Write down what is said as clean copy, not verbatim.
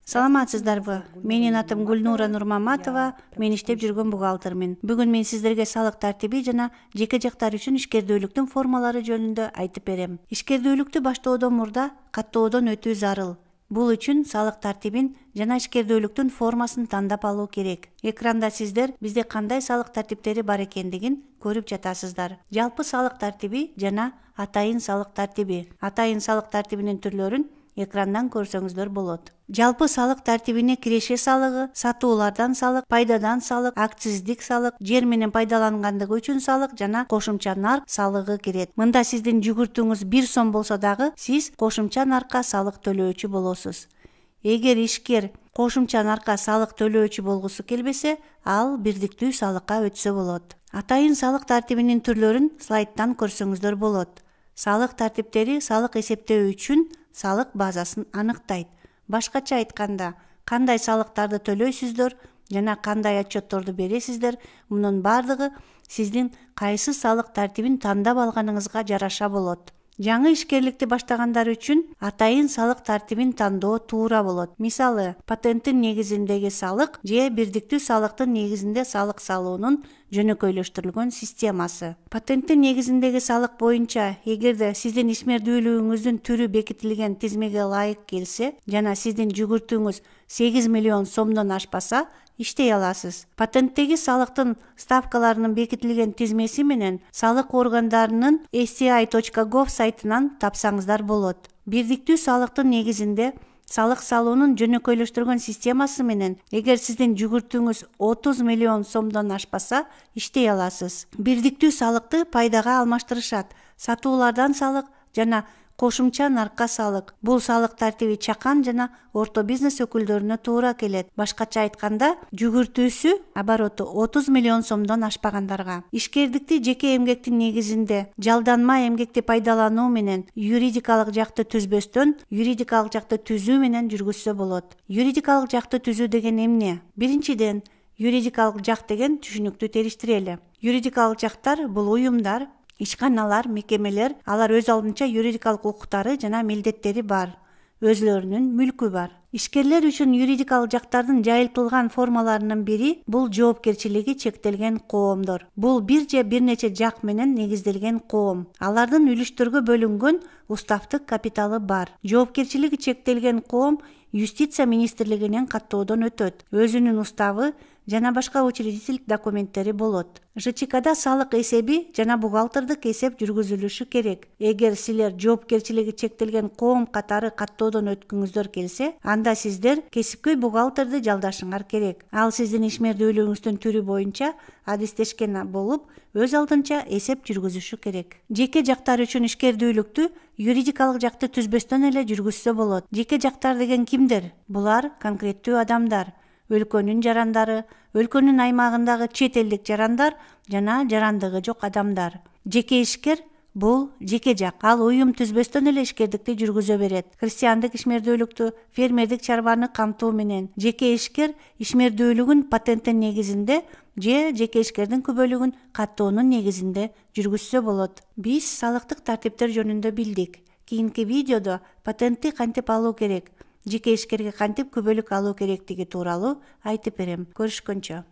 Саламатсыздарбы? Менин атым Гүлнура Нурмаматова, мен иштеп жүргөн бухгалтермин. Бүгүн мен сиздерге салык тартиби жана жеке жактар үчүн ишкердүүлүктүн формалары жөнүндө айтып берем. Ишкердүүлүктү баштоодон мурда каттоодон өтүү зарыл. Бул үчүн салык тартибин жана ишкердүүлүктүн формасын тандап алуу керек. Экранда сиздер бизде кандай салык тартиптери бар экендигин көрүп жатасыздар. Жалпы салык тартиби жана атайын салык тартиби. Атайын салык тартибинин түрлөрүн экрандан көрсөңүздөр болот. Жалпы салык тартибине киреше салыгы, сатуулардан салык, пайдадан салык, акциздик салык, жер менен пайдалангандыгы үчүн салык жана кошумча нарк салыгы кирет. Мында сиздин жүгүртүүңүз 1 сом болсо дагы сиз кошумча наркка салык төлөөчү болосуз. Эгер ишкер кошумча наркка салык төлөөчү болгусу келбесе, ал бирдиктүү салыкка өтсө болот. Атайын салык тартибинин түрлөрүн слайдтан көрсөңүздөр болот. Салык тартиптери салык эсептөө үчүн салык базасын аныктайт. Башкача айтканда, кандай салыктарды төлөйсүздөр жана кандай отчетторду бересиздер, мунун бардыгы сиздин кайсы салык тартибин тандап алганыңызга жараша болот. Жаңы ишкерликти баштагандар үчүн атайын салык тартибин тандоо туура болот. Мисалы, патенттин негизиндеги салык же бирдиктүү салыктын негизинде салык салуунун жөнөкөйлөштүрүлгөн системасы. Патенттин негизиндеги салык боюнча, эгерде сиздин ишмердүүлүгүңүздүн түрү бекитилген тизмеге ылайык келсе жана сиздин жүгүртүүңүз 8 миллион сомдон ашпаса, иштей аласыз. Патенттеги салыктын ставкаларынын бекитилген тизмеси менен салык органдарынын sci.gov сайтынан тапсаңыздар болот. Бирдиктүү салыктын негизинде салык салуунун жөнөкөйлөштүргөн системасы менен эгер сиздин жүгүртүүңүз 30 миллион сомдон ашпаса, иштей аласыз. Бирдиктүү салыкты пайдага алмаштырышат. Сатуулардан салык жана кошумча наркка салык. Бул салык тартиби чакан жана орто бизнес өкүлдөрүнө туура келет. Башкача айтканда, жүгүртүүсү обороту 30 миллион сомдон ашпагандарга. Ишкердикти жеке эмгектин негизинде жалданма эмгекти пайдалануу менен юридикалык жакты түзбөстөн юридикалык жакты түзүү менен жүргүзсө болот. Юридикалык жакты түзүү деген эмне? Биринчиден, юридикалык жак деген түшүнүктү териштирели. Юридикалык жактар бул уюмдар, ишканалар, мекемелер, алар өз алдынча юридикалык укуктары жана милдеттери бар. Өзлөрүнүн мүлкү бар. Ишкерлер үчүн юридикалык жактардын жайылтылган формаларынын бири бул жоопкерчилиги чектелген коомдор. Бул бир же бир нече жак менен негизделген коом. Алардын үлүштөргө бөлүнгөн уставдык капиталы бар. Жоопкерчилиги чектелген коом юстиция министрлигинен каттоодон өтөт. Өзүнүн уставы жана башка учредительдик документтери болот. ЖЧКда салык эсеби жана бухгалтердик эсеп жүргүзүлүшү керек. Эгер силер жоопкерчилиги чектелген коом катары каттоодон өткүңүздөр келсе, анда сиздер кесипкөй бухгалтерди жалдашыңар керек. Ал сиздин ишмердүүлүгүңүздүн түрү боюнча адистешкен болуп, өз алдынча эсеп жүргүзүшү керек. Жеке жактар үчүн ишкердүүлүктү юридикалык жакты түзбөстөн эле жүргүзсө болот. Жеке жактар деген кимдер? Булар конкреттүү адамдар. Өлкөнүн жарандары, өлкөнүн аймагындагы чет элдик жарандар жана жарандыгы жок адамдар. Жеке ишкер бул жеке жак. Ал уюм түзбөстөн эле ишкердикти жүргүзө берет. Христиандык ишмердүүлүктү, фермердик чарбаны камтуу менен жеке ишкер ишмердүүлүгүн патенттин негизинде же жеке ишкердин күбөлүгүн каттоонун негизинде жүргүзсө болот. Биз салыктык тартиптер жөнүндө билдик. Кийинки видеодо патентти кантип алуу керек, жеке ишкерге кантип күбөлүк алуу керектиги тууралуу айтып берем. Көрүшкөнчө.